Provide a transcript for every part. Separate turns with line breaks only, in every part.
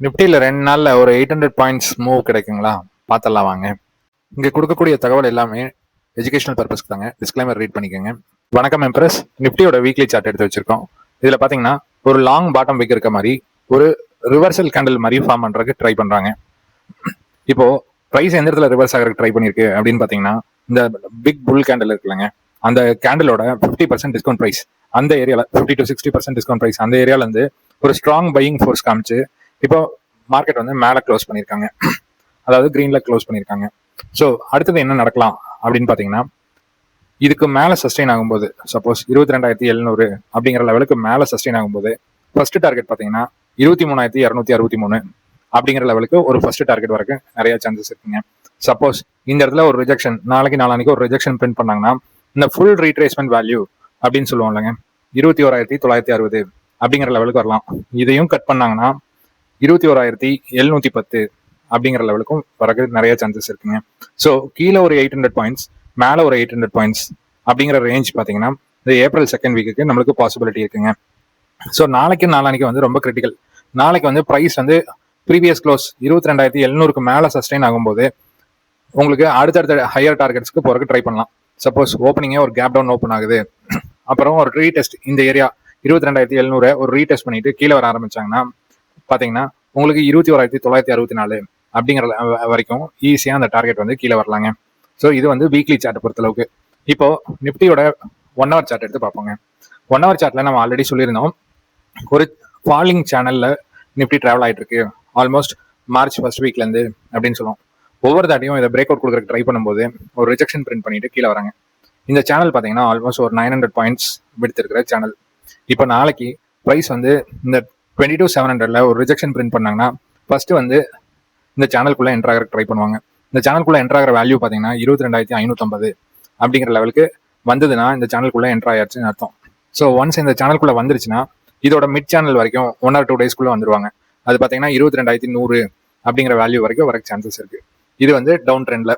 நிப்டியில் 2 நாளில் ஒரு 800 points move கிடைக்குங்களா? பார்த்துடலாம் வாங்க. இங்கே கொடுக்கக்கூடிய தகவல் எல்லாமே எஜுகேஷனல் பர்பஸ்க்கு தாங்க. டிஸ்க்ளைமர் ரீட் பண்ணிக்கோங்க. வணக்கம் எம்ப்ரஸ். நிப்டியோட வீக்லி சார்ட் எடுத்து வச்சிருக்கோம். இதில் பார்த்தீங்கன்னா ஒரு லாங் பாட்டம் விக் இருக்க மாதிரி ஒரு ரிவர்சல் கேண்டில் மாதிரி ஃபார்ம் பண்ணுறதுக்கு ட்ரை பண்ணுறாங்க. இப்போ ப்ரைஸ் எந்த இடத்துல ரிவர்ஸ் ஆகிறதுக்கு ட்ரை பண்ணியிருக்கு அப்படின்னு பார்த்தீங்கன்னா, இந்த பிக் புல் கேண்டில் இருக்குல்லங்க, அந்த கேண்டிலோட 50% டிஸ்கவுண்ட் ப்ரைஸ் அந்த ஏரியாவில் 50 to 60% டிஸ்கவுண்ட் ப்ரைஸ் அந்த ஏரியாவிலேருந்து ஒரு ஸ்ட்ராங் பையிங் ஃபோர்ஸ் காமிச்சு இப்போ மார்க்கெட் வந்து மேலே க்ளோஸ் பண்ணியிருக்காங்க, அதாவது க்ரீனில் க்ளோஸ் பண்ணியிருக்காங்க. ஸோ அடுத்தது என்ன நடக்கலாம் அப்படின்னு பார்த்தீங்கன்னா, இதுக்கு மேலே சஸ்டெயின் ஆகும்போது சப்போஸ் 22,700 அப்படிங்கிற லெவலுக்கு மேலே சஸ்டெயின் ஆகும்போது ஃபர்ஸ்ட் டார்கெட் பார்த்தீங்கன்னா 23,263 அப்படிங்கிற லெவலுக்கு ஒரு ஃபர்ஸ்ட் டார்கெட் வரைக்கும் நிறைய சான்சஸ் இருக்குங்க. சப்போஸ் இந்த இடத்துல ஒரு ரிஜெக்ஷன் நாளைக்கு ஒரு ரிஜெக்ஷன் பிரிண்ட் பண்ணாங்கன்னா இந்த ஃபுல் ரீட்ரேஸ்மெண்ட் வேல்யூ அப்படின்னு சொல்லுவோம் இல்லைங்க, 21,960 அப்படிங்கிற லெவலுக்கு வரலாம். இதையும் கட் பண்ணாங்கன்னா 21,710 அப்படிங்கிற லெவலுக்கும் வரக்கு நிறைய சான்சஸ் இருக்குங்க. ஸோ கீழே ஒரு 800 பாயிண்ட்ஸ், மேலே ஒரு 800 பாயிண்ட்ஸ் அப்படிங்கிற ரேஞ்ச் பார்த்தீங்கன்னா இந்த ஏப்ரல் 2nd வீக்குக்கு நம்மளுக்கு பாசிபிலிட்டி இருக்குங்க. ஸோ நாளைக்கு வந்து ரொம்ப கிரிட்டிக்கல். நாளைக்கு வந்து ப்ரைஸ் வந்து ப்ரீவியஸ் க்ளோஸ் 22,700க்கு மேலே சஸ்டெயின் ஆகும்போது உங்களுக்கு அடுத்தடுத்த ஹையர் டார்கெட்ஸ்க்கு போகிறதுக்கு ட்ரை பண்ணலாம். சப்போஸ் ஓப்பனிங்கே ஒரு கேப் டவுன் ஓப்பன் ஆகுது, அப்புறம் ஒரு ரீடெஸ்ட் இந்த ஏரியா 22,700 ஒரு ரீடெஸ்ட் பண்ணிட்டு கீழே வர ஆரம்பிச்சாங்கன்னா பார்த்தீங்கன்னா உங்களுக்கு 21,964 அப்படிங்கிற வரைக்கும் ஈஸியாக அந்த டார்கெட் வந்து கீழே வரலாங்க. ஸோ இது வந்து வீக்லி சார்ட்டை பொறுத்தளவுக்கு. இப்போ நிப்டியோட 1 hour சார்ட் எடுத்து பார்ப்போங்க. 1 hour சார்ட்ல நம்ம ஆல்ரெடி சொல்லியிருந்தோம், ஒரு ஃபாலிங் சேனல்ல நிப்டி டிராவல் ஆகிட்டு இருக்கு ஆல்மோஸ்ட் மார்ச் 1st வீக்லேருந்து அப்படின்னு சொல்லுவோம். ஒவ்வொரு தாட்டியும் இதை பிரேக் அவுட் கொடுக்குறதுக்கு ட்ரை பண்ணும்போது ஒரு ரிஜெக்ஷன் பிரிண்ட் பண்ணிட்டு கீழே வராங்க. இந்த சேனல் பார்த்தீங்கன்னா ஆல்மோஸ்ட் ஒரு 900 பாயிண்ட்ஸ் விடுத்திருக்கிற சேனல். இப்போ நாளைக்கு ப்ரைஸ் வந்து இந்த 22,700ல ஒரு ரிஜெக்ஷன் பிரிண்ட் பண்ணாங்கன்னா ஃபர்ஸ்ட் வந்து இந்த சேனலுக்குள்ள என்டர் ஆகிற ட்ரை பண்ணுவாங்க. இந்த சேனலுக்குள்ள என்டர் ஆகிற வேல்யூ பார்த்தீங்கன்னா 22,550 அப்படிங்கிற லெவலுக்கு வந்ததுன்னா இந்த சேனலுக்குள்ள என்டர் ஆயாச்சுன்னு அர்த்தம். ஸோ ஒன்ஸ் இந்த சேனலுக்குள்ள வந்துருச்சுன்னா இதோட மிட் சேனல் வரைக்கும் 1 or 2 daysக்குள்ள வந்துருவாங்க. அது பார்த்தீங்கன்னா 22,100 அப்படிங்கிற வேல்யூ வரைக்கும் வர சான்சஸ் இருக்கு. இது வந்து டவுன் ட்ரெண்ட்ல.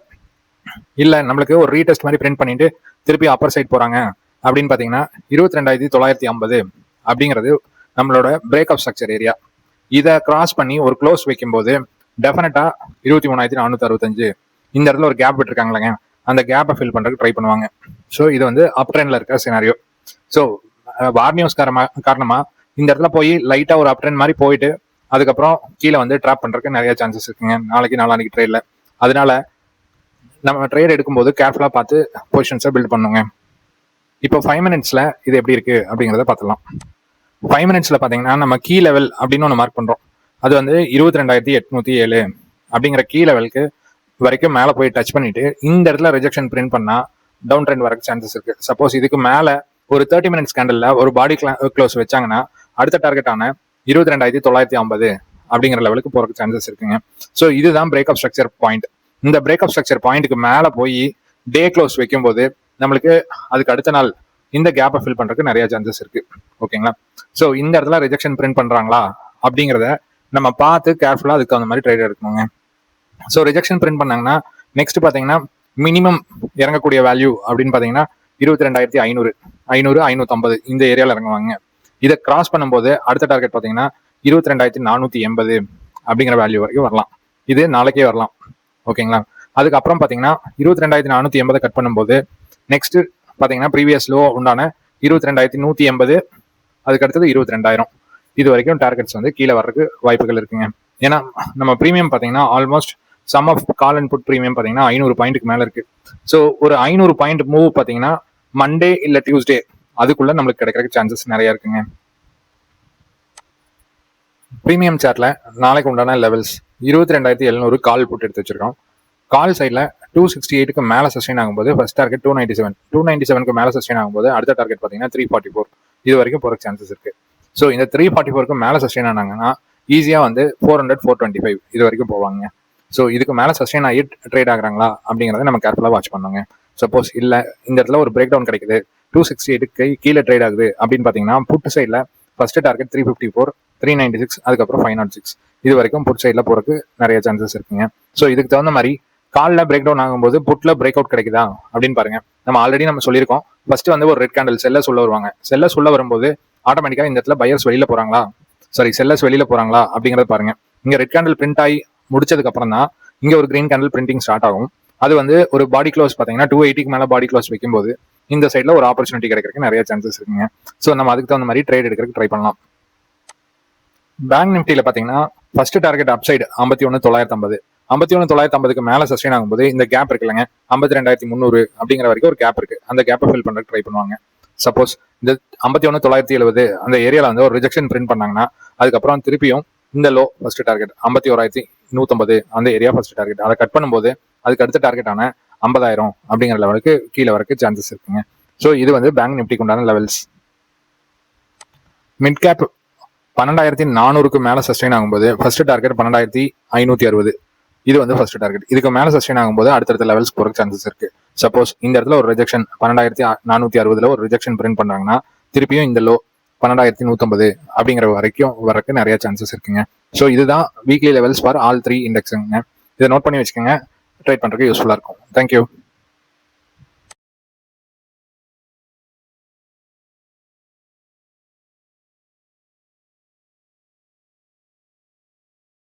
இல்லை நம்மளுக்கு ஒரு ரீடெஸ்ட் மாதிரி பிரிண்ட் பண்ணிட்டு திருப்பி அப்பர் சைட் போறாங்க அப்படின்னு பார்த்தீங்கன்னா 22,950 அப்படிங்கிறது நம்மளோட பிரேக்அப் ஸ்ட்ரக்சர் ஏரியா. இதை கிராஸ் பண்ணி ஒரு க்ளோஸ் வைக்கும்போது டெஃபினட்டா 23,465 இந்த இடத்துல ஒரு கேப் விட்டுருக்காங்களேங்க, அந்த கேப்பை ஃபில் பண்றதுக்கு ட்ரை பண்ணுவாங்க. ஸோ இது வந்து அப் ட்ரெண்ட்ல இருக்க சினாரியோ. ஸோ வார் நியூஸ் காரணமா இந்த இடத்துல போய் லைட்டா ஒரு அப் ட்ரெண்ட் மாதிரி போயிட்டு அதுக்கப்புறம் கீழே வந்து ட்ராப் பண்றதுக்கு நிறைய சான்சஸ் இருக்குங்க நாளைக்கு ட்ரேட்ல. அதனால நம்ம ட்ரேட் எடுக்கும்போது கேர்ஃபுல்லா பார்த்து பொசிஷன்ஸை பில்ட் பண்ணுங்க. இப்போ 5 minutesல இது எப்படி இருக்கு அப்படிங்கிறத பார்த்துலாம். 5 minutesல பார்த்தீங்கன்னா நம்ம கீ லெவல் அப்படின்னு ஒன்று மார்க் பண்ணுறோம். அது வந்து 22,807 அப்படிங்கிற கீ லெவலுக்கு வரைக்கும் மேலே போய் டச் பண்ணிட்டு இந்த இடத்துல ரிஜெக்ஷன் பிரிண்ட் பண்ணா டவுன் ட்ரெண்ட் வரக்கு சான்சஸ் இருக்கு. சப்போஸ் இதுக்கு மேலே ஒரு 30 minutes கேண்டல்ல ஒரு பாடி க்ளோஸ் வச்சாங்கன்னா அடுத்த டார்கெட்டான 22,950 அப்படிங்கிற லெவலுக்கு போறதுக்கு சான்சஸ் இருக்குங்க. ஸோ இதுதான் பிரேக்அப் ஸ்ட்ரக்சர் பாயிண்ட். இந்த பிரேக்அப் ஸ்ட்ரக்சர் பாயிண்ட்டுக்கு மேலே போய் டே க்ளோஸ் வைக்கும்போது நம்மளுக்கு அதுக்கு அடுத்த நாள் இந்த கேப்பை ஃபில் பண்றதுக்கு நிறைய சான்சஸ் இருக்கு. ஓகேங்களா? ஸோ இந்த இடத்துல ரிஜெக்ஷன் பிரிண்ட் பண்றாங்களா அப்படிங்கிறத நம்ம பார்த்து கேர்ஃபுல்லா அதுக்கு அந்த மாதிரி ட்ரேட் எடுக்கணுங்க. ஸோ ரிஜெக்ஷன் பிரிண்ட் பண்ணாங்கன்னா நெக்ஸ்ட் பார்த்தீங்கன்னா மினிமம் இறங்கக்கூடிய வேல்யூ அப்படின்னு பார்த்தீங்கன்னா 22,500 550 இந்த ஏரியாவில் இறங்குவாங்க. இதை கிராஸ் பண்ணும்போது அடுத்த டார்கெட் பார்த்தீங்கன்னா 22,480 அப்படிங்கிற வேல்யூ வரைக்கும் வரலாம். இது நாளைக்கே வரலாம். ஓகேங்களா? அதுக்கப்புறம் பார்த்தீங்கன்னா 22,480 கட் பண்ணும்போது நெக்ஸ்ட் பார்த்தீங்கன்னா ப்ரீவியஸ் லோ உண்டான 22,180 அதுக்கு அடுத்தது 22,000 இது வரைக்கும் டார்கெட்ஸ் வந்து கீழே வர்றதுக்கு வாய்ப்புகள் இருக்குங்க. ஏன்னா நம்ம ப்ரீமியம் பார்த்தீங்கன்னா almost sum of call and put premium பார்த்தீங்கன்னா 500 பாயிண்ட்டுக்கு மேலே இருக்கு. ஸோ ஒரு 500 பாயிண்ட் மூவ் பார்த்தீங்கன்னா மண்டே இல்லை டியூஸ்டே அதுக்குள்ள நம்மளுக்கு கிடைக்கிறதுக்கு சான்சஸ் நிறைய இருக்குங்க. ப்ரீமியம் சார்ட்ல நாளைக்கு உண்டான லெவல்ஸ் 22,700 கால் புட் எடுத்து வச்சிருக்கோம். கால் சைடில் 268க்கு மேலே சஸ்டெயின் ஆகும்போது ஃபர்ஸ்ட் டார்கெட் 297க்கு மேலே சஸ்டெயின் ஆகும்போது அடுத்த டார்கெட் பார்த்தீங்கன்னா 344 இது வரைக்கும் போகிற சான்சஸ் இருக்கு. ஸோ இந்த 344க்கு மேலே சஸ்டெயின் ஆனாங்கன்னா ஈஸியாக வந்து 400 425 இது வரைக்கும் போவாங்க. ஸோ இதுக்கு மேலே சஸ்டெயின் ஆகி ட்ரேட் ஆகுறாங்களா அப்படிங்கிறத நம்ம கேர்ஃபுல்லாக வாட்ச் பண்ணுங்க. சப்போஸ் இல்லை இந்த இடத்துல ஒரு பிரேக் டவுன் கிடைக்குது 268க்கு கீழே ட்ரேட் ஆகுது அப்படின்னு பார்த்தீங்கன்னா புட் சைடில் ஃபர்ஸ்ட் டார்கெட் 354 396 அதுக்கப்புறம் 506 இது வரைக்கும் புட் சைடில் போகிறதுக்கு நிறைய சான்சஸ் இருக்குங்க. ஸோ இதுக்கு தகுந்த மாதிரி காலில் பிரேக் டவுன் ஆகும்போது புட்ல பிரேக் அவுட் கிடைக்குதா அப்படின்னு பாருங்க. நம்ம ஆல்ரெடி நம்ம சொல்லியிருக்கோம், ஃபர்ஸ்ட் வந்து ஒரு ரெட் கேண்டல் செல்ல சொல்ல வருவாங்க. செல்ல வரும்போது ஆட்டோமேட்டிக்காக இந்த இடத்துல பையர்ஸ் வெளியில போறாங்களா, செல்லர்ஸ் வெளியில போறாங்களா அப்படிங்கறத பாருங்க. இங்க ரெட் கேண்டில் பிரிண்ட் ஆகி முடிச்சதுக்கு அப்புறம் தான் இங்க ஒரு கிரீன் கேண்டில் பிரிண்டிங் ஸ்டார்ட் ஆகும். அது வந்து ஒரு பாடி க்ளோஸ் பாத்தீங்கன்னா 280க்கு மேல பாடி க்ளோஸ் வைக்கும்போது இந்த சைட்ல ஒரு ஆப்பர்ச்சுனிட்டி கிடைக்கிறதுக்கு நிறைய சான்சஸ் இருக்குங்க. ஸோ நம்ம அதுக்கு தகுந்த மாதிரி ட்ரேட் எடுக்கிறதுக்கு ட்ரை பண்ணலாம். பேங்க் நிஃப்டியில பாத்தீங்கன்னா ஃபர்ஸ்ட் டார்கெட் அப்சைடு 51,950 51,950க்கு மேல சஸ்டெயின் ஆகும்போது இந்த கேப் இருக்குல்லங்க 52,300 அப்படிங்கிற வரைக்கும் ஒரு கேப் இருக்கு. அந்த கேப்பை ஃபில் பண்றதுக்கு ட்ரை பண்ணுவாங்க. சப்போஸ் இந்த 51,970 அந்த ஏரியால வந்து ஒரு ரிஜெக்ஷன் பிரிண்ட் பண்ணாங்கன்னா அதுக்கப்புறம் திருப்பியும் இந்த லோ ஃபர்ஸ்ட் டார்கெட் 51,150 அந்த ஏரியா ஃபர்ஸ்ட் டார்கெட் அதை கட் பண்ணும்போது அதுக்கு அடுத்த டார்கெட்டான 50,000 அப்படிங்கிற லெவலுக்கு கீழே வரைக்கும் சான்சஸ் இருக்குங்க. ஸோ இது வந்து பேங்க் நிஃப்டிக்கு உண்டான லெவல்ஸ். மிட் கேப் 12,400க்கு மேல சஸ்டெயின் ஆகும்போது ஃபர்ஸ்ட் டார்கெட் 12,560 இது வந்து ஃபர்ஸ்ட் டார்கெட். இதுக்கு மேல சஸ்டெயின் ஆகும்போது அடுத்தடுத்த லெவல்ஸ் போற சான்சஸ் இருக்கு. சப்போஸ் இந்த இடத்துல ஒரு ரிஜெக்ஷன் 12,460 ஒரு ரிஜெக்ஷன் பிரிண்ட் பண்றாங்கன்னா திருப்பியும் இந்த லோ 12,150 அப்படிங்கிற வரைக்கும் வரக்கு நிறைய சான்சஸ் இருக்குங்க. ஸோ இதுதான் வீக்லி லெவல்ஸ் ஃபார் ஆல் 3 இண்டெக்ஸுங்க. இதை நோட் பண்ணி வச்சுக்கோங்க, ட்ரேட் பண்றதுக்கு யூஸ்ஃபுல்லா இருக்கும். தேங்க்யூ.